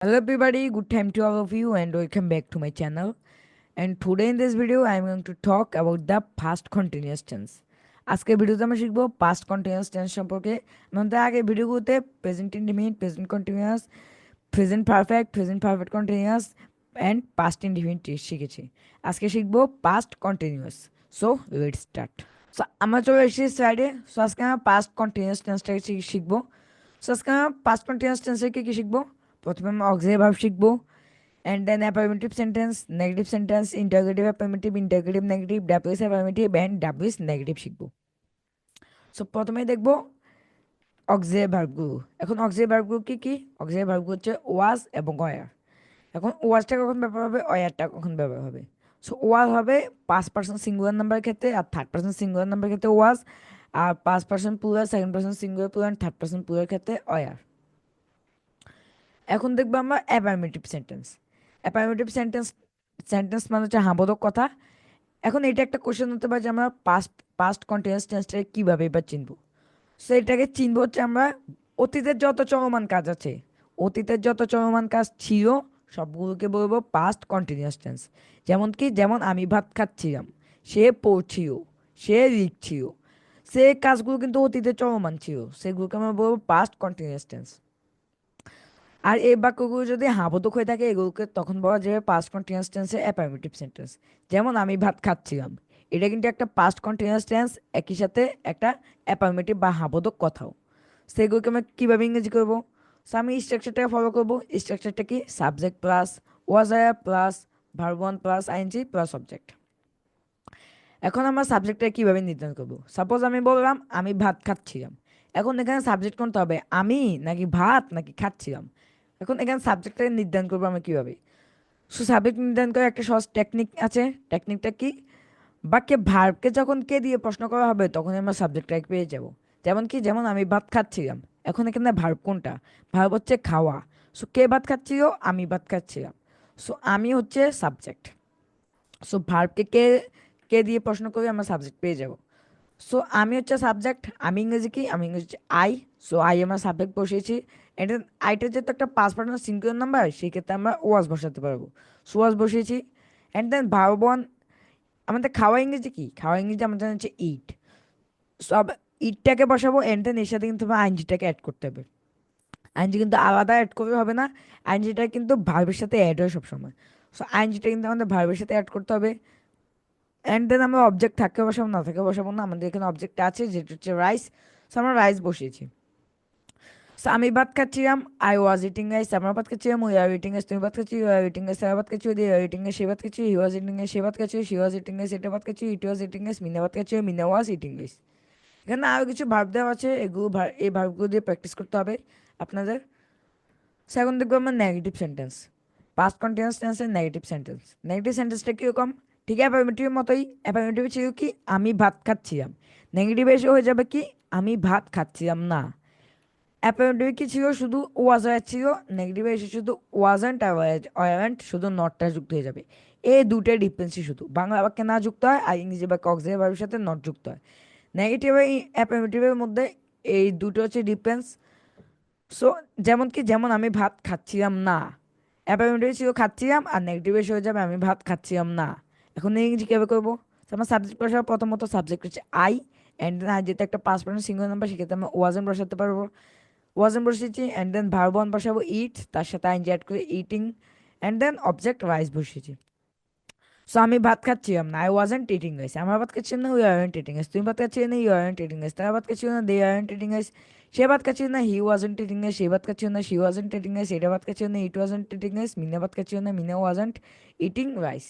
Hello everybody, good time to all of you and welcome back to my channel. And today in this video I am going to talk about the past continuous tense. আজকে ভিডিওতে আমরা শিখবো past continuous tense সম্পর্কে। আমাদের আগে ভিডিওগুলোতে present indefinite, present continuous, present perfect, present perfect continuous and past indefinite শিখেছি। আজকে শিখবো past continuous. So let's start. So আমরা চলে এসেছি স্লাইডে। সো আজকে আমরা past continuous tenseটাকে শিখবো। সো আজকে আমরা past continuous tense কি শিখবো? প্রথমে আমরা অক্সিলারি ভার্ব শিখবো and then affirmative sentence, negative sentence, interrogative affirmative, interrogative negative, WS affirmative and WS negative শিখবো। সো প্রথমেই দেখবো অক্সিলারি ভার্বগুলো। এখন অক্সিলারি ভার্বগুলো কি কি? অক্সিলারি ভার্বগুলো হচ্ছে ওয়াজ এবং ওয়ার। এখন ওয়াজটা কখন ব্যবহার হবে, ওয়ারটা কখন ব্যবহার হবে? সো ওয়াজ হবে 5% সিঙ্গুলার নাম্বারের ক্ষেত্রে আর 3rd person সিঙ্গুলার নাম্বারের ক্ষেত্রে ওয়াজ, আর 5% plural, 2nd person singular plural, 3rd person plural ক্ষেত্রে ওয়ার। এখন দেখবো আমরা affirmative sentence. Affirmative sentence sentence মানে হচ্ছে হাবোধক কথা। এখন এটা একটা কোশ্চেন হতে পারে যে আমরা পাস্ট পাস্ট কন্টিনিউয়াস টেন্সটাকে কীভাবে এবার চিনবো। সো এটাকে চিনবো হচ্ছে আমরা অতীতের যত চলমান কাজ আছে, অতীতের যত চলমান কাজ ছিল সবগুলোকে বলবো পাস্ট কন্টিনিউয়াস টেন্স। যেমন আমি ভাত খাচ্ছিলাম, সে পড়ছিল, সে লিখছিল, সে কাজগুলো কিন্তু অতীতে চলমান ছিল, সেগুলোকে আমরা বলবো পাস্ট কন্টিনিউয়াস টেন্স। আর এই বাক্যগুলো যদি হাবোধক হয়ে থাকে এগুলোকে তখন বলা যাবে পাস্ট কন্টিনিউয়াস টেন্সের অ্যাফার্মেটিভ সেন্টেন্স। যেমন আমি ভাত খাচ্ছিলাম, এটা কিন্তু একটা পাস্ট কন্টিনিউয়াস টেন্স, একই সাথে একটা অ্যাফার্মেটিভ বা হাবোধক কথাও। সেগুলোকে আমরা কীভাবে ইংরেজি করবো? সো আমি স্ট্রাকচারটাকে ফলো করবো। স্ট্রাকচারটা কি? Subject plus was are plus verb one plus ING plus object. এখন আমরা সাবজেক্টটা কীভাবে নির্ধারণ করবো? সাপোজ আমি বললাম আমি ভাত খাচ্ছিলাম। এখন এখানে সাবজেক্ট কোনটা হবে, আমি নাকি ভাত নাকি খাচ্ছিলাম? এখন এখানে সাবজেক্টটাকে নির্ধারণ করবো আমরা কীভাবে? সো সাবজেক্ট নির্ধারণ করার একটা সহজ টেকনিক আছে। টেকনিকটা কি? বাক্যে ভার্বকে যখন কে দিয়ে প্রশ্ন করা হবে তখন আমরা সাবজেক্টটাকে পেয়ে যাব। যেমন আমি ভাত খাচ্ছিলাম, এখন এখানে ভার্ব কোনটা? ভার্ব হচ্ছে খাওয়া। সো কে ভাত খাচ্ছিল? আমি ভাত খাচ্ছিলাম। সো আমি হচ্ছে সাবজেক্ট। সো ভার্বকে কে কে দিয়ে প্রশ্ন করে আমরা সাবজেক্ট পেয়ে যাব। সো আমি হচ্ছে সাবজেক্ট, আমি ইংরেজি কি? আমি ইংরেজি আই। সো আই আমার সাবজেক্ট বসিয়েছি। এটা আইটা যেহেতু একটা 5 পার্সেন্ট সিঙ্গুলার নাম্বার, সেই ক্ষেত্রে আমরা ওয়াজ বসাতে পারবো। সো ওয়াজ বসিয়েছি। অ্যান্ড দেন ভার্ব ওয়ান, আমাদের খাওয়া ইংরেজি কি? খাওয়া ইংরেজি আমাদের হচ্ছে ইট। সব ইটটাকে বসাবো, অ্যান্ড দেন এর সাথে কিন্তু আইনজিটাকে অ্যাড করতে হবে। আইনজি কিন্তু আলাদা অ্যাড করলে হবে না, আইনজিটা কিন্তু ভার্বের সাথে অ্যাড হয় সবসময়। সো আইনজিটা কিন্তু আমাদের ভার্বের সাথে অ্যাড করতে হবে। অ্যান্ড দেন আমরা অবজেক্ট থাকে বসাবো না থাকে বসাবো না, আমাদের এখানে অবজেক্ট আছে যেটা হচ্ছে রাইস। সো আমরা রাইস বসিয়েছি। সো আমি ভাত খাচ্ছিলাম, আই ওয়াজ ইটিং রাইস। আমরা ভাত খাচ্ছিলাম, উই আর ইটিং রাইস। তুমি ভাত খাচ্ছি, ইউ আর ইটিং রাইস। তারা ভাত খাচ্ছি, দে আর ইটিং রাইস। সে ভাত খাচ্ছি, হি ওয়াজ ইটিং রাইস। সে ভাত খাচ্ছি, শি ওয়াজ ইটিং রাইস। এটা ভাত খাচ্ছি, ইট ওয়াজ ইটিং রাইস। মিনা ভাত খাচ্ছি, মিনা ওয়াজ ইটিং রাইস। এখানে আরও কিছু ভার্ব দেওয়া আছে, এগুলো এই ভার্বগুলো দিয়ে প্র্যাকটিস করতে হবে আপনাদের। সো এখন দেখবো আমরা নেগেটিভ সেন্টেন্স। পাস্ট কন্টিনিউয়াস টেন্সের নেগেটিভ সেন্টেন্স। নেগেটিভ সেন্টেন্সটা কীরকম? ঠিক অ্যাফার্মেটিভের মতোই। অ্যাফার্মেটিভ ছিল কি? আমি ভাত খাচ্ছিলাম। নেগেটিভ এসে হয়ে যাবে কি? আমি ভাত খাচ্ছিলাম না। অ্যাফার্মেটিভ কি ছিল? শুধু ওয়াজ ছিল। নেগেটিভে এসে শুধু ওয়াজেন্ট আর ওয়ারেন্ট, শুধু নটটা যুক্ত হয়ে যাবে। এই দুটোর ডিফারেন্সই শুধু বাংলা বাক্যে না যুক্ত হয়, আর ইংরেজি বাক্যে অক্সিলারি ভার্বের সাথে নট যুক্ত হয়। নেগেটিভ আর অ্যাফার্মেটিভের মধ্যে এই দুটো হচ্ছে ডিফারেন্স। সো যেমন আমি ভাত খাচ্ছিলাম না, অ্যাফার্মেটিভ ছিল খাচ্ছিলাম, আর নেগেটিভ এসে হয়ে যাবে আমি ভাত খাচ্ছিলাম না। এখন ইংরেজি কীভাবে করবো? তো আমার সাবজেক্ট বসাবো, প্রথমত সাবজেক্ট হচ্ছে আই, অ্যান্ড দেন আই যেটা একটা 5 পার্সেন্ট সিঙ্গুলার নাম্বার, সেক্ষেত্রে আমরা ওয়াজেন বসাতে পারবো। ওয়াজেন বসিয়েছি, অ্যান্ড দেন ভার্ব ওয়ান বসাবো ইট, তার সাথে আইনজি অ্যাড করে eating, and then object rice বসিয়েছি। সো আমি ভাত খাচ্ছিলাম না, আই ওয়াজেন্ট ইটিং রাইস। আমরা ভাত খাচ্ছিলাম না, উই আরন্ট ইটিং রাইস। তুমি ভাত খাচ্ছিলে না, ইউ আরন্ট ইটিং রাইস। তারা ভাত খাচ্ছিল না, দে আরন্ট ইটিং রাইস। সে ভাত খাচ্ছিল না, হি ওয়াজেন্ট ইটিং রাইস। সে ভাত খাচ্ছিল না, শি ওয়াজেন্ট ইটিং রাইস। এটা ভাত খাচ্ছিল না, it wasn't eating rice. Mina ভাত খাচ্ছিল না, Mina wasn't eating rice.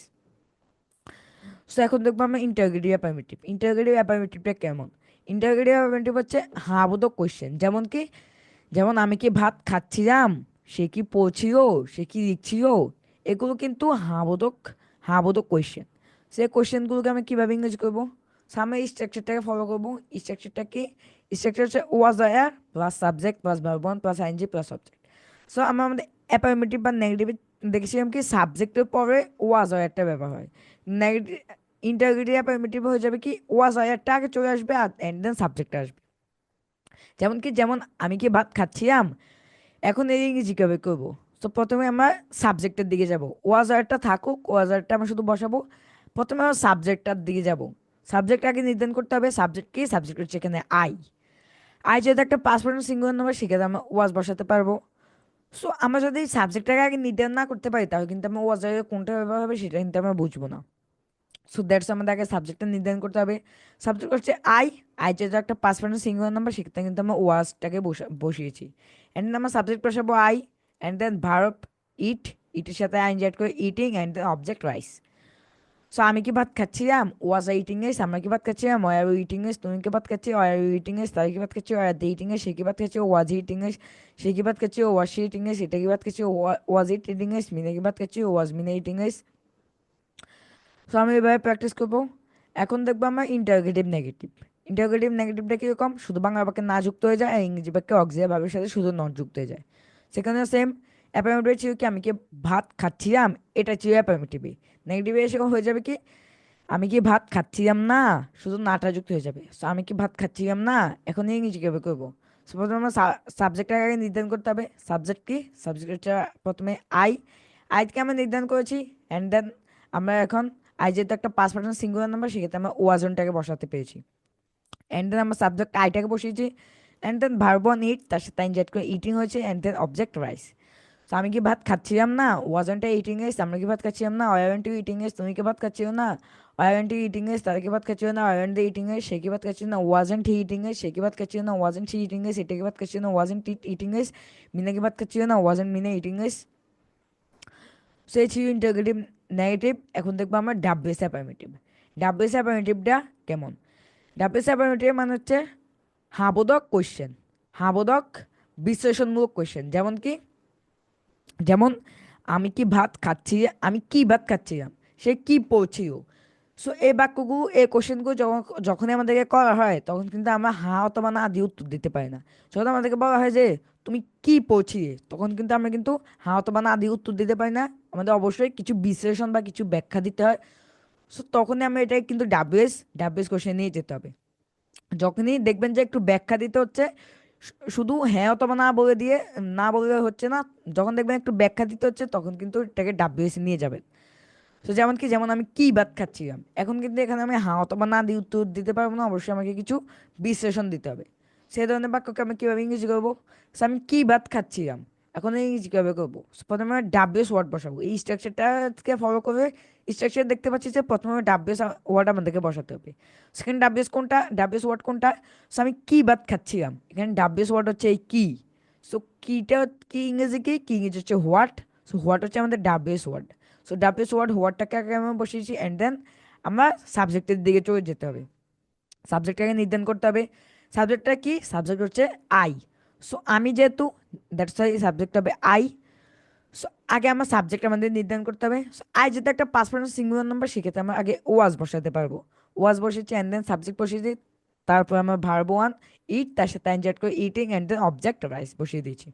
So এখন দেখবো আমরা ইন্টারোগেটিভ অ্যাফার্মেটিভ। ইন্টারোগেটিভ অ্যাফার্মেটিভটা কেমন? ইন্টারোগেটিভ অ্যাফার্মেটিভ হচ্ছে হ্যাঁ বোধক কোয়েশ্চেন। যেমন আমি কি ভাত খাচ্ছিলাম, সে কি পড়ছিল, সে কি লিখছিল, এগুলো কিন্তু হাবোধক কোয়েশ্চেন। সে কোয়েশ্চেনগুলোকে আমি কীভাবে ইংরেজ করবো? সামনে এই স্ট্রাকচারটাকে ফলো করবো। স্ট্রাকচারটা কি? স্ট্রাকচার হচ্ছে was are plus subject plus verb one plus ING plus object. So আমরা আমাদের অ্যাফার্মেটিভ বা নেগেটিভ দেখেছিলাম কি সাবজেক্টের পরে ওয়াজ একটা ব্যবহার হয়। নেগেটিভ ইন্টারোগেটিভ অ্যাফার্মেটিভ হয়ে যাবে কি ওয়াজ একটা আগে চলে আসবে আর এন্ড দেন সাবজেক্ট আসবে। যেমন আমি কি ভাত খাচ্ছিলাম, এখন এই ইংরেজি কীভাবে করবো? তো প্রথমে আমরা সাবজেক্টের দিকে যাব, ওয়াজ আরটা থাকুক, ওয়াজ আরটা আমরা শুধু বসাবো। প্রথমে আমরা সাবজেক্টটার দিকে যাব। সাবজেক্ট আগে নির্ধারণ করতে হবে, সাবজেক্ট কি, সাবজেক্ট হচ্ছে এখানে আই। আই যেহেতু একটা পাঁচ পার্সেন্ট সিঙ্গুলার নাম্বার, সেক্ষেত্রে আমরা ওয়াজ বসাতে পারবো। সো আমরা যদি সাবজেক্টটাকে আগে নির্ধারণ না করতে পারি, তাহলে কিন্তু আমরা ওয়াজ আগে কোনটা ব্যবহার হবে সেটা কিন্তু আমরা বুঝবো না। সো দ্যাটস আমাদের আগে সাবজেক্টটা নির্ধারণ করতে হবে। সাবজেক্ট হচ্ছে আই। আই যেহেতু একটা পাঁচ পার্সেন্ট সিঙ্গুলার নাম্বার, সেক্ষেত্রে কিন্তু আমরা ওয়াজটাকে বসিয়েছি। অ্যান্ড দেন আমরা সাবজেক্ট বসাবো I, and then verb eat, ইটের সাথে আইন অ্যাড করে eating, and then object rice. So আমি কি ভাত খাচ্ছিলাম, ওয়াজ আই ইটিং এস, আমরা কি ভাত খাচ্ছিলাম, ওয়ার ইউ ইটিং এস, তুমি কি ভাত খাচ্ছি, ওয়ার ইউ ইটিং এস, তারা কি ভাত খাচ্ছি, ওয়ার দে ইটিং এস, সে কি ভাত খাচ্ছি, ওয়াজ ইটিং এস, সে কি ভাত খাচ্ছি, ওয়াজ সি ইটিং এস, এটা কি ভাত খাচ্ছি, ওয়াজ ইট ইটিং এস, মিনা কি ভাত খাচ্ছি, ওয়াজ মিনা ইটিং এস। সো আমি এভাবে প্র্যাকটিস করবো। এখন দেখবো আমরা ইন্টারোগেটিভ নেগেটিভ। ইন্টারোগেটিভ নেগেটিভটা কীরকম, শুধু বাংলা বাক্যে না যুক্ত হয়ে যায়, আর ইংরেজি বাক্যে অক্সিলারি ভার্বের সাথে শুধু নট যুক্ত হয়ে যায়। সেখানে সেম। অ্যাফার্মেটিভ ছিল কি, আমি কি ভাত খাচ্ছিলাম, এটা ছিল অ্যাফার্মেটিভে। নেগেটিভে এসে হয়ে যাবে কি, আমি কি ভাত খাচ্ছিলাম না, শুধু নাটা যুক্ত হয়ে যাবে। সো আমি কি ভাত খাচ্ছিলাম না, এখন ইংরেজি কীভাবে করবো। সো প্রথমে আমরা সাবজেক্টটাকে আগে নির্ধারণ করতে হবে। সাবজেক্ট কি, সাবজেক্ট হচ্ছে প্রথমে আই। আইকে আমরা নির্ধারণ করেছি, অ্যান্ড দেন আমরা এখন আই যেহেতু একটা পাঁচ পার্সেন্ট সিঙ্গুলার নাম্বার, সেক্ষেত্রে আমরা ওয়াজনটাকে বসাতে পেরেছি। অ্যান্ড দেন আমরা সাবজেক্ট আইটাকে বসিয়েছি, and then verb on eat, তার সাথে ইনজেক্ট করে ইটিং হয়েছে, অ্যান্ড দেন অবজেক্ট রাইস। তো আমি কি ভাত খাচ্ছিলাম না, ওয়াজনটা ইটিং এস, আমরা কি ভাত খাচ্ছিলাম না, ওয়ারেন্ট টু ইটিং এস, তুমি কি ভাত খাচ্ছিল না, ওয়ারেন্ট টু ইটিং এস, তারা কি ভাত খাচ্ছিল না, ওয়ারেন্ট দ্য ইটিং এস, সে কি ভাত খাচ্ছিল না, ওয়াজেন্ট হি ইটিং এস, সে কি ভাত খাচ্ছিল না, ওয়াজেন্ট হি ইটিং এস, এটা কি ভাত খাচ্ছিল না, ওয়াজেন্ট ইট ইটিং এস, মিনা কি ভাত খাচ্ছিল না, ওয়াজেন্ট মিনা ইটিং এস। সো এই ছিল ইন্টারোগেটিভ নেগেটিভ। এখন দেখবো আমরা ডাব্লিউএস অ্যাফার্মেটিভ। ডাব্লিউএস অ্যাফার্মেটিভটা কেমন। ডাব্লিউএস অ্যাফার্মেটিভ মানে হচ্ছে হাবোধক কোয়েশ্চেন, হাবোধক বিশ্লেষণমূলক কোয়েশ্চেন। যেমন কি, যেমন আমি কি ভাত খাচ্ছি, আমি কি ভাত খাচ্ছিলাম, সে কি পড়ছিল। সো এই বাক্যগুলো, এই কোশ্চেনগুলো যখনই আমাদেরকে করা হয়, তখন কিন্তু আমরা হ্যাঁ অথবা না দিয়ে উত্তর দিতে পারি না। যখন আমাদেরকে বলা হয় যে তুমি কি পড়ছিলে, তখন কিন্তু আমরা কিন্তু হ্যাঁ অথবা না দিয়ে উত্তর দিতে পারি না। আমাদের অবশ্যই কিছু বিশ্লেষণ বা কিছু ব্যাখ্যা দিতে হয়। সো তখনই আমরা এটাই কিন্তু ডাব্লিউএস ডাব্লিউএস কোশ্চেন নিয়ে যেতে হবে। যখনই দেখবেন যে একটু ব্যাখ্যা দিতে হচ্ছে, শুধু হ্যাঁ অথবা না বলে দিয়ে, না বলে হচ্ছে না, যখন দেখবেন একটু ব্যাখ্যা দিতে হচ্ছে, তখন কিন্তু এটাকে ডাব্লিউএস নিয়ে যাবেন। তো যেমন কি, যেমন আমি কি ভাত খাচ্ছিলাম, এখন কিন্তু এখানে আমি হ্যাঁ অথবা না দিয়ে উত্তর দিতে পারবো না, অবশ্যই আমাকে কিছু বিশ্লেষণ দিতে হবে। সেই ধরনের বাক্যকে আমি কীভাবে ইংরেজি করবো। So, আমি কি ভাত খাচ্ছিলাম, এখন ইংরেজি কীভাবে করবো। So, প্রথমে আমি ডাব্লিউএস ওয়ার্ড বসাবো, এই স্ট্রাকচারটাকে ফলো করে। স্ট্রাকচার দেখতে পাচ্ছি যে প্রথমে ডাব্লিউএস ওয়ার্ড আমাদেরকে বসাতে হবে। সেখানে ডাব্লিউএস কোনটা, ডাব্লিউএস ওয়ার্ড কোনটা। সো আমি কি ভাত খাচ্ছিলাম, এখানে ডাব্লিউএস ওয়ার্ড হচ্ছে এই কি। সো কিটা কি ইংরেজি, কি কি ইংরেজি হচ্ছে হোয়াট। সো হোয়াট হচ্ছে আমাদের WH word. So WH word হোয়াটটাকে আগে আমরা বসিয়েছি, অ্যান্ড দেন আমরা সাবজেক্টের দিকে চলে যেতে হবে। সাবজেক্টটাকে নির্ধারণ করতে হবে। সাবজেক্টটা কি, সাবজেক্ট হচ্ছে আই। সো আমি যেহেতু, দ্যাটস ওয়াই সাবজেক্ট হবে আই। সো আগে আমার সাবজেক্ট আমাদের নির্ধারণ করতে হবে। সো আই যেহেতু একটা পাঁচ পার্সেন্ট সিঙ্গুলার নাম্বার, সেক্ষেত্রে আমরা আগে ওয়াজ বসাতে পারবো। ওয়াজ বসেছি, অ্যান্ড দেন সাবজেক্ট বসিয়েছি, তারপর আমরা ভার্ব ওয়ান ইট, তার সাথে ইনজার্ট করে eating, and then object rice বসিয়ে দিয়েছি।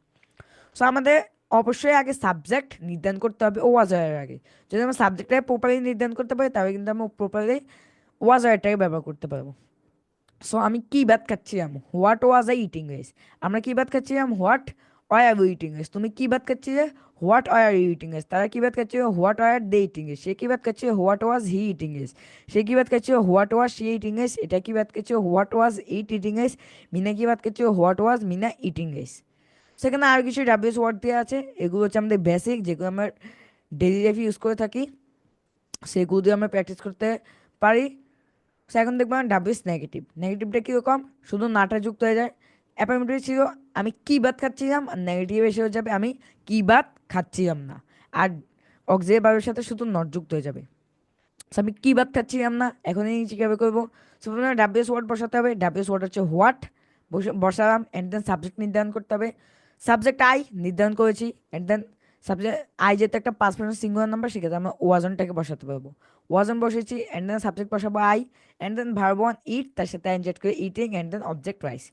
সো আমাদের অবশ্যই আগে সাবজেক্ট নির্ধারণ করতে হবে ওয়াজারের আগে। যদি আমরা সাবজেক্টটাকে প্রপারলি নির্ধারণ করতে পারি, তাহলে কিন্তু আমরা প্রপারলি ওয়াজারটাকে ব্যবহার করতে পারবো। সো আমি কি ভাত খাচ্ছিলাম, হোয়াট ওয়াজ আই ইটিং এস, আমরা কি ভাত খাচ্ছিলাম, হোয়াট আর ইউ ইটিং এস, তুমি কি ভাত খাচ্ছিলে, হোয়াট আর ইউ ইটিং এস, তারা কি ভাত খাচ্ছিল, হোয়াট আর দে ইটিং এস, সে কি ভাত খাচ্ছিল, হোয়াট ওয়াজ হি ইটিং এস, সে কি ভাত খাচ্ছিল, হোয়াট ওয়াজ শি ইটিং এস, এটা কি ভাত খাচ্ছিল, হোয়াট ওয়াজ ইট ইটিং এস, মিনা কি ভাত খাচ্ছিল, what was Mina eating S. সেখানে আর কিছু ডাব্লিউএস ওয়ার্ড দেওয়া আছে, এগুলো হচ্ছে আমাদের বেসিক, যেগুলো আমরা ডেইলি লাইফে ইউজ করে থাকি, সেগুলো দিয়ে আমরা প্র্যাকটিস করতে পারি। সো এখন দেখবো ডাব্লিউএস নেগেটিভ। নেগেটিভটা কীরকম, শুধু নাটা যুক্ত হয়ে যায়। অ্যাফার্মেটিভ ছিল আমি কি ভাত খাচ্ছিলাম, আর নেগেটিভ এসে হয়ে যাবে আমি কি ভাত খাচ্ছিলাম না, আর অক্সিলারি ভার্বের সাথে শুধু নট যুক্ত হয়ে যাবে। সো আমি কি ভাত খাচ্ছিলাম না, এখন এই কীভাবে করবো। সো প্রথমে ডাব্লিউএস ওয়ার্ড বসাতে হবে। ডাব্লিউএস ওয়ার্ড হচ্ছে হোয়াট, বসালাম, অ্যান্ড দেন সাবজেক্ট নির্ধারণ করতে হবে। সাবজেক্ট আই নির্ধারণ করেছি, অ্যান্ড দেন সাবজেক্ট আই যেহেতু একটা পাঁচ পার্সেন্ট সিঙ্গুলার নাম্বার, সেক্ষেত্রে আমরা ওয়াজনটাকে বসাতে পারবো। ওয়াজন বসেছি, অ্যান্ড দেন সাবজেক্ট বসাবো I, and then verb one eat, তার সাথে ইনজেক্ট করে eating, and then object rice.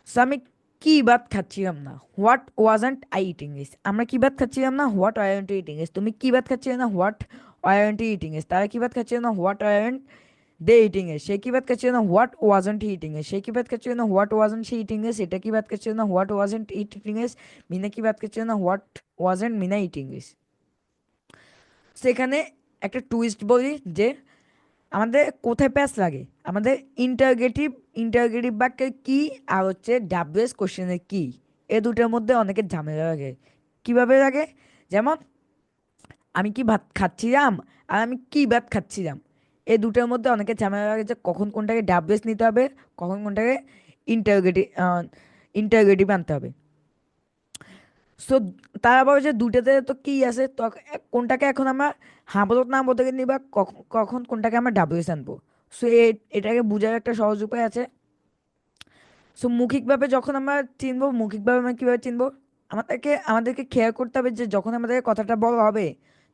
So আমি কি ভাত খাচ্ছিলাম না, হোয়াট ওয়াজন্ট আই ইটিং ইস, আমরা কি ভাত খাচ্ছিলাম না, হোয়াট ওয়ারেন্ট ইটিং ইস, তুমি কি ভাত খাচ্ছিলে না, হোয়াট ওয়ারেন্ট ইটিং ইস, তারা কি ভাত খাচ্ছিল না, হোয়াট ওয়ারেন্ট दे ईटिंग है সে কি বাত করছে না হোয়াট ওয়াজন্ট হি ইটিং है সে কি বাত করছে না হোয়াট ওয়াজন্ট শি ইটিং है সেটা কি বাত করছে না হোয়াট ওয়াজন্ট ইটিং है মিনা কি বাত করছে না হোয়াট ওয়াজন্ট মিনা ইটিং है সেখানে একটা টুইস্ট বলি যে আমাদের কোথায় প্যাচ লাগে আমাদের ইন্টারগেটিভ ইন্টারগেটিভ বাক্যের কি আর হচ্ছে ডাব্লিউএস কোশ্চেনের কি এ দুটোর মধ্যে অনেকের ঝামেলা লাগে কিভাবে লাগে যেমন আমি কি ভাত খাচ্ছিলাম আর আমি কি ভাত খাচ্ছিলাম এই দুটোর মধ্যে অনেকের ঝামেলা লাগে যে কখন কোনটাকে ডাব্লিউএস নিতে হবে কখন কোনটাকে ইন্টারগেটিভ ইন্টারগেটিভ আনতে হবে সো তারা বলে যে দুটাতে তো কি আছে তো কোনটাকে এখন আমরা হ্যাঁ বোধক না বোধকে নিই বা কখন কখন কোনটাকে আমরা ডাব্লিউএস আনবো সো এটাকে বোঝার একটা সহজ উপায় আছে সো মৌখিকভাবে যখন আমরা চিনবো মৌখিকভাবে আমরা কীভাবে চিনবো আমাদেরকে খেয়াল করতে হবে যে যখন আমাদেরকে কথাটা বলা হবে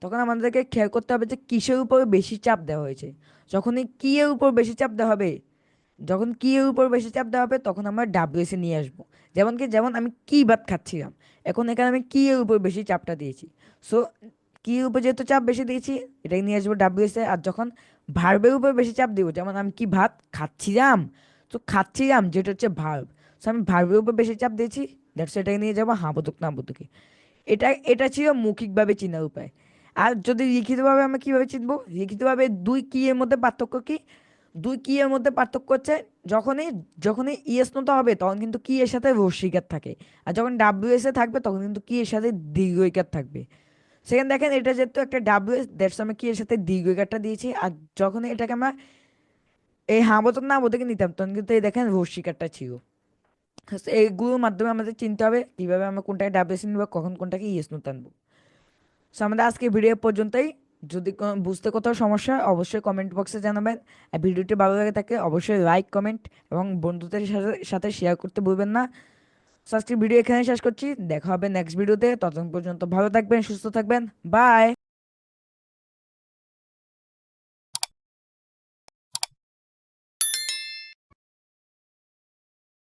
তখন আমাদেরকে খেয়াল করতে হবে যে কিসের উপর বেশি চাপ দেওয়া হয়েছে যখন এই কি এর উপর বেশি চাপ দেওয়া হবে যখন কি এর উপর বেশি চাপ দেওয়া হবে তখন আমরা ডাব্লিউএসে নিয়ে আসবো যেমন আমি কি ভাত খাচ্ছিলাম এখন এখানে আমি কি এর উপর বেশি চাপটা দিয়েছি সো কি এর উপর যেহেতু চাপ বেশি দিয়েছি এটাই নিয়ে আসবো ডাব্লিউএসে আর যখন ভার্বের উপর বেশি চাপ দিব যেমন আমি কি ভাত খাচ্ছিলাম তো খাচ্ছিলাম যেটা হচ্ছে ভার্ব সো আমি ভার্বের উপর বেশি চাপ দিয়েছি দ্যাটস এটাকে নিয়ে যাবো হ্যাঁ বোধক না বোধকে এটা ছিল মৌখিকভাবে চেনার উপায় আর যদি লিখিতভাবে আমরা কীভাবে চিনবো লিখিতভাবে দুই কি এর মধ্যে পার্থক্য কি দুই কি এর মধ্যে পার্থক্য হচ্ছে যখনই যখনই ইএস নতা হবে তখন কিন্তু কি এর সাথে রস্বীকার থাকে আর যখন ডাব্লিউএস এ থাকবে তখন কিন্তু কি এর সাথে দীর্ঘইকার থাকবে সেখানে দেখেন এটা যেহেতু একটা ডাব্লিউএস দ্যাটস আমি কি এর সাথে দীর্ঘইকারটা দিয়েছি আর যখন এটাকে আমরা এই হ্যাঁ বোধক না বোধকে নিতাম তখন কিন্তু এই দেখেন রস্বীকারটা ছিল তো এইগুলোর মাধ্যমে আমাদের চিনতে হবে কিভাবে আমরা কোনটাকে ডাব্লিউএস নিব কখন কোনটাকে ইএস নতা আনবো সো আমাদের আজকে ভিডিও পর্যন্তই যদি বুঝতে কোথাও সমস্যা হয় অবশ্যই কমেন্ট বক্সে জানাবেন আর ভিডিওটি ভালো লাগে থাকে অবশ্যই লাইক কমেন্ট এবং বন্ধুদের সাথে সাথে শেয়ার করতে ভুলবেন না সো আজকের ভিডিও এখানে শেষ করছি দেখা হবে নেক্সট ভিডিওতে ততক্ষণ পর্যন্ত ভালো থাকবেন সুস্থ থাকবেন বাই।